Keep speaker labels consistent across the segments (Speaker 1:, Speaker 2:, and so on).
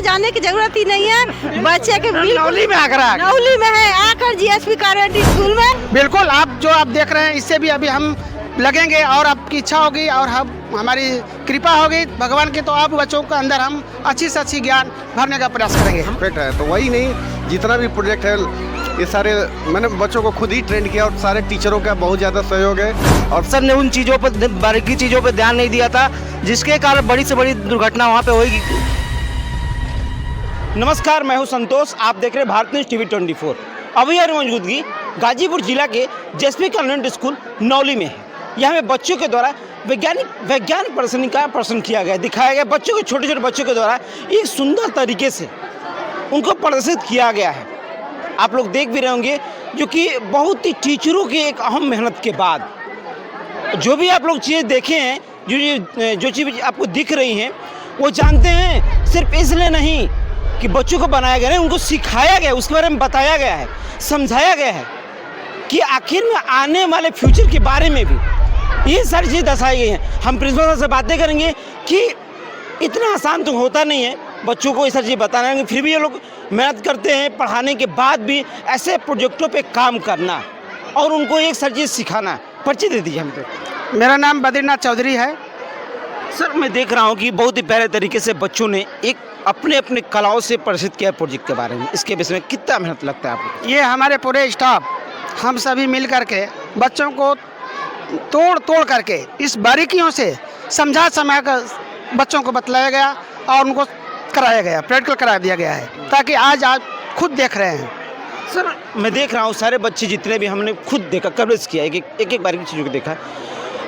Speaker 1: जाने की जरूरत ही नहीं है। बच्चे के
Speaker 2: नौली में आगरा
Speaker 1: नौली में है, आकर जीएसपी कॉन्वेंट स्कूल में।
Speaker 2: बिल्कुल, आप जो आप देख रहे हैं इससे भी अभी हम लगेंगे और आपकी इच्छा होगी और हम हमारी कृपा होगी भगवान की, तो आप बच्चों के अंदर हम अच्छी से अच्छी ज्ञान भरने का प्रयास करेंगे।
Speaker 3: परफेक्ट है तो वही नहीं, जितना भी प्रोजेक्ट है ये सारे मैंने बच्चों को खुद ही ट्रेन किया और सारे टीचरों का बहुत ज़्यादा सहयोग है। और
Speaker 4: सर ने उन चीज़ों पर, बारीकी चीज़ों पर ध्यान नहीं दिया था, जिसके कारण बड़ी से बड़ी दुर्घटना वहाँ पे होगी। नमस्कार, मैं हूँ संतोष, आप देख रहे हैं भारत न्यूज़ टीवी 24। अभी हमारी मौजूदगी गाजीपुर जिला के जेएसपी कॉन्वेंट स्कूल नौली में है। यहाँ पे बच्चों के द्वारा विज्ञान प्रदर्शनी का प्रदर्शन किया गया, दिखाया गया। बच्चों के छोटे छोटे बच्चों के द्वारा एक सुंदर तरीके से उनको प्रदर्शित किया गया है। आप लोग देख भी रहे होंगे, जो कि बहुत ही टीचरों की एक अहम मेहनत के बाद जो भी आप लोग चीज़ें देखे हैं, जो चीज़ आपको दिख रही हैं, वो जानते हैं सिर्फ इसलिए नहीं कि बच्चों को बनाया गया है, उनको सिखाया गया, उसके बारे में बताया गया है, समझाया गया है कि आखिर में आने वाले फ्यूचर के बारे में भी ये सारी चीज़ें दर्शाई गई हैं। हम प्रिंसिपल से बातें करेंगे कि इतना आसान तो होता नहीं है बच्चों को ये सारी चीज़ बताना, फिर भी ये लोग मेहनत करते हैं, पढ़ाने के बाद भी ऐसे प्रोजेक्टों पे काम करना और उनको एक सारी चीज़ सिखाना। परिचय दे दीजिए हमको।
Speaker 2: मेरा नाम बद्रीनाथ चौधरी है।
Speaker 4: सर, मैं देख रहा हूँ कि बहुत ही प्यारे तरीके से बच्चों ने एक अपने अपने कलाओं से प्रदर्शित किया प्रोजेक्ट के बारे में। इसके विषय में कितना मेहनत लगता है आपको?
Speaker 2: ये हमारे पूरे स्टाफ हम सभी मिल करके बच्चों को तोड़ करके इस बारीकियों से समझा कर बच्चों को बतलाया गया और उनको कराया गया, प्रैक्टिकल करा दिया गया है, ताकि आज आप खुद देख रहे हैं।
Speaker 4: सर, मैं देख रहा हूँ सारे बच्चे जितने भी हमने खुद देखा, कवरेज किया, एक बार की चीज़ों को देखा।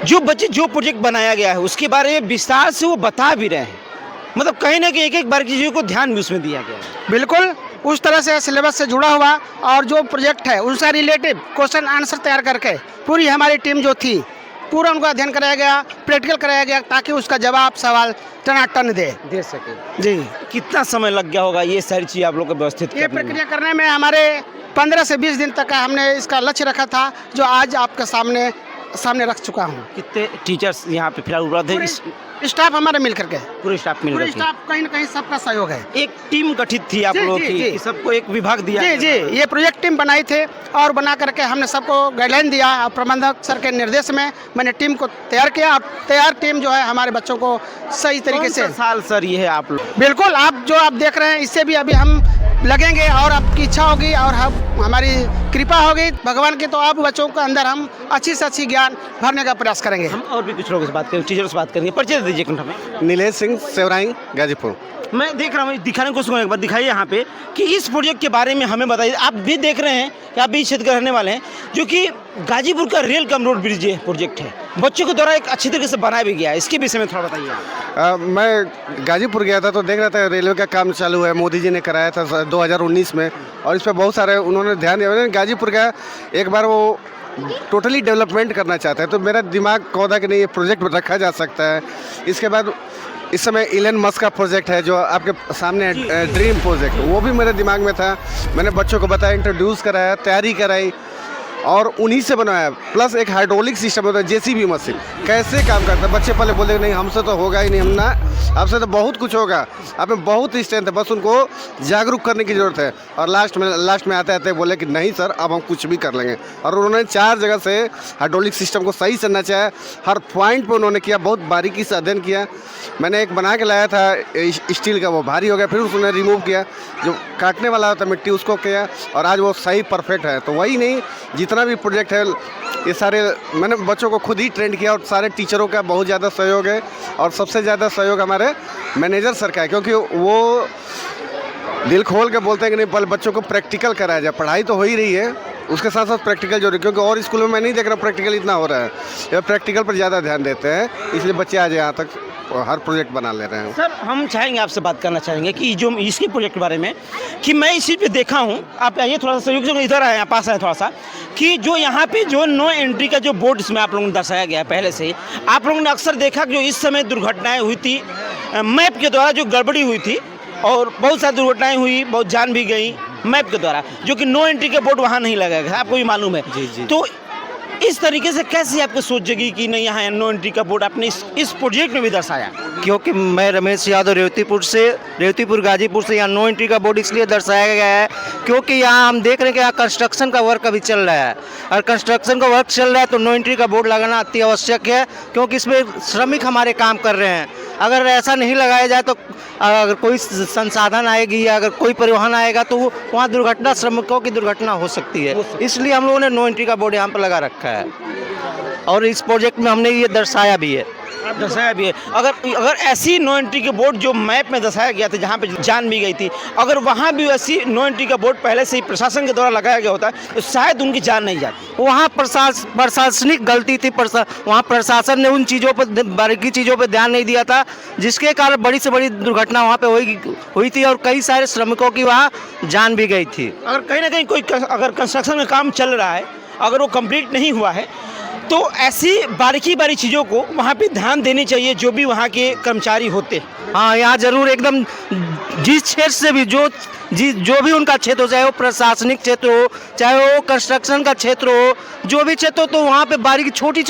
Speaker 4: जो बच्चे जो प्रोजेक्ट बनाया गया है उसके बारे में विस्तार से वो बता भी रहे हैं, मतलब कहीं ना कहीं एक बार की चीज़ों को ध्यान भी उसमें दिया गया है।
Speaker 2: बिल्कुल उस तरह से सिलेबस से जुड़ा हुआ और जो प्रोजेक्ट है उनसे रिलेटेड क्वेश्चन आंसर तैयार करके पूरी हमारी टीम जो थी पूरा उनका अध्ययन कराया गया, प्रैक्टिकल कराया गया, ताकि उसका जवाब सवाल टनाटन दे
Speaker 4: सके।
Speaker 2: जी।
Speaker 4: कितना समय लग गया होगा ये सारी चीज़ आप लोग को व्यवस्थित
Speaker 2: ये प्रक्रिया करने में हमारे 15 से 20 दिन तक का हमने इसका लक्ष्य रखा था, जो आज आपके सामने रख चुका हूँ।
Speaker 4: कितने टीचर्स यहाँ पे फिलहाल उपलब्ध है?
Speaker 2: स्टाफ हमारे मिल करके,
Speaker 4: पूरे स्टाफ मिल
Speaker 2: पूरे
Speaker 4: करके
Speaker 2: स्टाफ कहीं न कहीं सबका सहयोग है।
Speaker 4: एक टीम गठित थी आप लोगों की कि सबको एक विभाग दिया?
Speaker 2: जी, ये प्रोजेक्ट टीम बनाई थे और बना करके हमने सबको गाइडलाइन दिया और प्रबंधक सर के निर्देश में मैंने टीम को तैयार किया। और तैयार टीम जो है हमारे बच्चों को सही तरीके से
Speaker 4: साल सर ये है आप लोग?
Speaker 2: बिल्कुल, आप जो आप देख रहे हैं इससे भी अभी हम लगेंगे और आपकी इच्छा होगी और हम हमारी कृपा होगी भगवान की, तो आप बच्चों के अंदर हम अच्छी से अच्छी ज्ञान भरने का प्रयास करेंगे।
Speaker 4: हम और भी कुछ लोगों से बात करेंगे, टीचरों से बात करेंगे। परिचय दे दीजिए हमें।
Speaker 3: नीलेश सिंह, सेवराई, गाजीपुर।
Speaker 4: मैं देख रहा हूँ, दिखाने को एक बार दिखाइए यहाँ पे कि इस प्रोजेक्ट के बारे में हमें बताइए। आप भी देख रहे हैं कि आप भी इस क्षेत्र के रहने वाले हैं, जो कि गाजीपुर का rail cum road bridge project है, बच्चों के द्वारा एक अच्छी तरीके से बनाया भी गया है। इसके विषय में थोड़ा बताइए।
Speaker 3: मैं गाजीपुर गया था तो देख रहा था रेलवे का काम चालू है, मोदी जी ने कराया था 2019 में, और इस पर बहुत सारे उन्होंने ध्यान दिया। गाजीपुर का एक बार वो टोटली डेवलपमेंट करना चाहता है, तो मेरा दिमाग कौदा कि नहीं ये प्रोजेक्ट रखा जा सकता है। इसके बाद इस समय इलन मस्क का प्रोजेक्ट है जो आपके सामने है, ड्रीम प्रोजेक्ट, वो भी मेरे दिमाग में था। मैंने बच्चों को बताया, इंट्रोड्यूस कराया, तैयारी कराई और उन्हीं से बनाया। प्लस एक हाइड्रोलिक सिस्टम होता है, जेसीबी मशीन कैसे काम करता है। बच्चे पहले बोले नहीं हमसे तो होगा ही नहीं, हम ना आपसे तो बहुत कुछ होगा, आप में बहुत स्ट्रेंथ है, बस उनको जागरूक करने की ज़रूरत है। और लास्ट में आते आते बोले कि नहीं सर अब हम कुछ भी कर लेंगे। और उन्होंने 4 जगह से हाइड्रोलिक सिस्टम को सही से नचाया, हर पॉइंट पर उन्होंने किया, बहुत बारीकी से अध्ययन किया। मैंने एक बना के लाया था स्टील का, वो भारी हो गया, फिर उसने रिमूव किया, जो काटने वाला होता मिट्टी उसको किया, और आज वो सही परफेक्ट है। तो वही नहीं, जितना भी प्रोजेक्ट है ये सारे मैंने बच्चों को खुद ही ट्रेन किया और सारे टीचरों का बहुत ज़्यादा सहयोग है। और सबसे ज़्यादा सहयोग हमारे मैनेजर सर का है, क्योंकि वो दिल खोल के बोलते हैं कि नहीं पहले बच्चों को प्रैक्टिकल कराया जाए। पढ़ाई तो हो ही रही है, उसके साथ साथ प्रैक्टिकल जरूरी, क्योंकि और स्कूलों में मैं नहीं देख रहा प्रैक्टिकल इतना हो रहा है। ये प्रैक्टिकल पर ज़्यादा ध्यान देते हैं, इसलिए बच्चे आज यहाँ तक हर प्रोजेक्ट बना ले रहे हैं।
Speaker 4: सर, हम चाहेंगे आपसे बात करना चाहेंगे कि जो इसके प्रोजेक्ट के बारे में, कि मैं इस चीज़ पे देखा हूँ, आप आइए थोड़ा सा सहयोग से इधर आए, पास आए थोड़ा सा, कि जो यहाँ पे जो नो एंट्री का जो बोर्ड इसमें आप लोगों ने दर्शाया गया है पहले से ही, आप लोगों ने अक्सर देखा कि जो इस समय दुर्घटनाएँ हुई थी मैप के द्वारा, जो गड़बड़ी हुई थी और बहुत सारी दुर्घटनाएँ हुई, बहुत जान भी गई मैप के द्वारा, जो कि नो एंट्री के बोर्ड वहाँ नहीं लगाया गया, आपको भी मालूम है।
Speaker 3: जी।
Speaker 4: तो इस तरीके से कैसे आपको सोच जगी कि नहीं यहाँ नो एंट्री का बोर्ड आपने इस प्रोजेक्ट में भी दर्शाया?
Speaker 5: क्योंकि मैं रमेश यादव रेवतीपुर गाजीपुर से यहाँ नो एंट्री का बोर्ड इसलिए दर्शाया गया है क्योंकि यहाँ हम देख रहे हैं कि यहाँ कंस्ट्रक्शन का वर्क अभी चल रहा है और कंस्ट्रक्शन का वर्क चल रहा है तो नो एंट्री का बोर्ड लगाना अति आवश्यक है क्योंकि इसमें श्रमिक हमारे काम कर रहे हैं। अगर ऐसा नहीं लगाया जाए तो अगर कोई संसाधन आएगी या अगर कोई परिवहन आएगा तो वहाँ दुर्घटना, श्रमिकों की दुर्घटना हो सकती है, इसलिए हम लोगों ने नो एंट्री का बोर्ड यहाँ पर लगा रखा है और इस प्रोजेक्ट में हमने ये दर्शाया भी है।
Speaker 4: अगर ऐसी नो एंट्री के बोर्ड जो मैप में दर्शाया गया था जहाँ पे जान भी गई थी, अगर वहाँ भी वैसी नो एंट्री का बोर्ड पहले से ही प्रशासन के द्वारा लगाया गया होता तो शायद उनकी जान नहीं जाती।
Speaker 5: वहाँ प्रशासनिक गलती थी, वहाँ प्रशासन ने उन चीज़ों पर, बारीकी चीज़ों पर ध्यान नहीं दिया था जिसके कारण बड़ी से बड़ी दुर्घटना वहाँ पे हुई थी और कई सारे श्रमिकों की वहाँ जान भी गई थी।
Speaker 4: अगर कहीं ना कहीं कोई अगर कंस्ट्रक्शन का काम चल रहा है, अगर वो कंप्लीट नहीं हुआ है तो ऐसी बारीकी चीज़ों को वहाँ पे ध्यान देनी चाहिए जो भी वहाँ के कर्मचारी होते हैं।
Speaker 5: हाँ, यहाँ जरूर एकदम जिस क्षेत्र से भी जो भी उनका क्षेत्र हो, चाहे वो प्रशासनिक क्षेत्र हो, चाहे वो कंस्ट्रक्शन का क्षेत्र हो, जो भी क्षेत्र हो, तो वहाँ पे बारीकी छोटी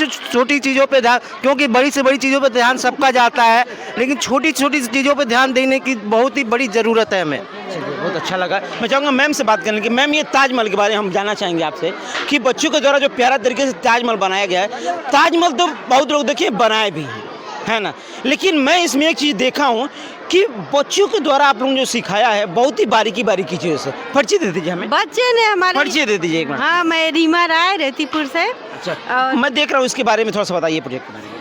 Speaker 5: चीज़ों पे ध्यान, क्योंकि बड़ी से बड़ी चीज़ों पे ध्यान सबका जाता है लेकिन छोटी चीज़ों पे ध्यान देने की बहुत ही बड़ी ज़रूरत है हमें।
Speaker 4: बहुत अच्छा लगा। मैं चाहूँगा मैम से बात करने की। मैम, ये ताजमहल के बारे में हम जानना चाहेंगे आपसे कि बच्चों के द्वारा जो प्यारा तरीके से ताजमहल बनाया गया है, ताजमहल तो बहुत लोग देखिए बनाए भी हैं, है ना, लेकिन मैं इसमें एक चीज़ देखा हूँ कि बच्चों के द्वारा आप लोगों ने जो सिखाया है बहुत ही बारीकी चीज़ों से। परिचय दे दीजिए हमें।
Speaker 1: बच्चे ने हमारे
Speaker 4: परिचय दे दीजिए एक बार।
Speaker 1: हाँ, मैं रीमा राय रेवतीपुर से।
Speaker 4: अच्छा, मैं देख रहा हूँ इसके बारे में थोड़ा सा बताइए प्रोजेक्ट के बारे में।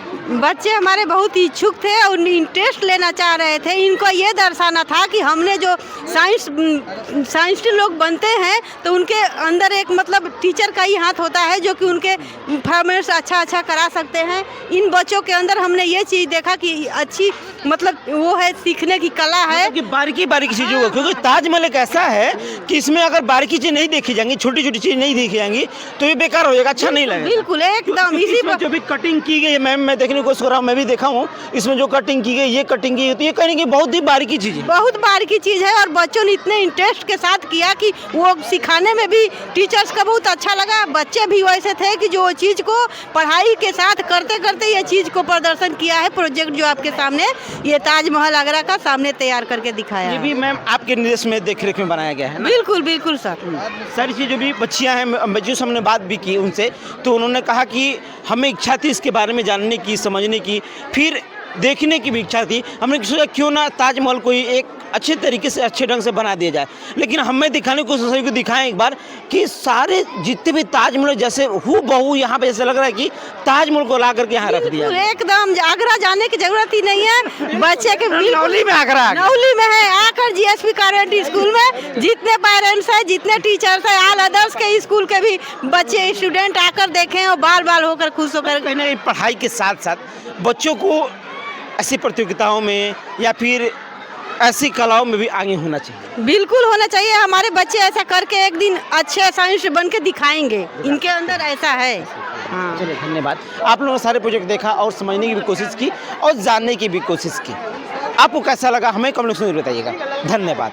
Speaker 1: बच्चे हमारे बहुत इच्छुक थे और इंटरेस्ट लेना चाह रहे थे। इनको ये दर्शाना था कि हमने जो साइंस लोग बनते हैं तो उनके अंदर एक मतलब टीचर का ही हाथ होता है जो कि उनके परफॉर्मेंस अच्छा करा सकते हैं। इन बच्चों के अंदर हमने ये चीज़ देखा कि अच्छी मतलब वो है, सीखने की कला है
Speaker 4: कि बारीकी चीज़ों को, क्योंकि ताजमहल एक ऐसा है कि इसमें अगर बारीकी चीज़ नहीं देखी जाएंगी, छोटी चीज़ नहीं देखी जाएंगी तो ये बेकार हो जाएगा, अच्छा नहीं लगेगा।
Speaker 1: बिल्कुल एकदम। इसी
Speaker 4: पर जो भी कटिंग की गई है मैम, मैं देखने की कोशिश कर रहा हूँ, मैं भी देखा हूँ इसमें जो कटिंग की गई, ये कटिंग की तो ये कहने की बहुत ही बारीकी चीज़ है,
Speaker 1: बहुत बारीकी चीज़ है और बच्चों ने इतने इंटरेस्ट के साथ किया कि वो सिखाने में भी टीचर्स का बहुत अच्छा लगा। बच्चे भी वैसे थे कि जो चीज़ को पढ़ाई के साथ करते करते ये चीज़ को प्रदर्शन किया है। प्रोजेक्ट जो आपके सामने ये ताजमहल आगरा का सामने तैयार करके दिखाया
Speaker 4: ये भी मैम आपके निर्देश में देख रेख में बनाया गया है ना?
Speaker 1: बिल्कुल सर।
Speaker 4: सारी चीज़ जो भी बच्चियाँ हैं, जो हमने बात भी की उनसे, तो उन्होंने कहा कि हमें इच्छा थी इसके बारे में जानने की, समझने की, फिर देखने की भी इच्छा थी। हमने सोचा क्यों ना ताजमहल को एक अच्छे तरीके से, अच्छे ढंग से बना दिया जाए, लेकिन हमें दिखाने को सभी को दिखाएं एक बार कि सारे जितने भी ताजमहल जैसे हूबहू यहाँ पे जैसे लग रहा है कि ताजमहल को ला करके यहाँ रख दिया।
Speaker 1: एकदम आगरा जाने की जरूरत ही नहीं है। बच्चे के
Speaker 4: नौली में आगरा,
Speaker 1: नौली में है, आकर जीएसपी कॉन्वेंट स्कूल में जितने पेरेंट्स हैं, जितने टीचर्स हैं, ऑल अदर्स के स्कूल के भी बच्चे स्टूडेंट आकर देखें और बाल होकर खुश होकर।
Speaker 4: कहीं ना कहीं पढ़ाई के साथ साथ बच्चों को ऐसी प्रतियोगिताओं में या फिर ऐसी कलाओं में भी आगे होना चाहिए।
Speaker 1: बिल्कुल होना चाहिए। हमारे बच्चे ऐसा करके एक दिन अच्छे साइंस बन के दिखाएंगे, इनके अंदर ऐसा है। हाँ,
Speaker 4: चलिए धन्यवाद। आप लोगों ने सारे प्रोजेक्ट देखा और समझने की भी कोशिश की और जानने की भी कोशिश की। आपको कैसा लगा हमें कमेंट में बताइएगा। धन्यवाद।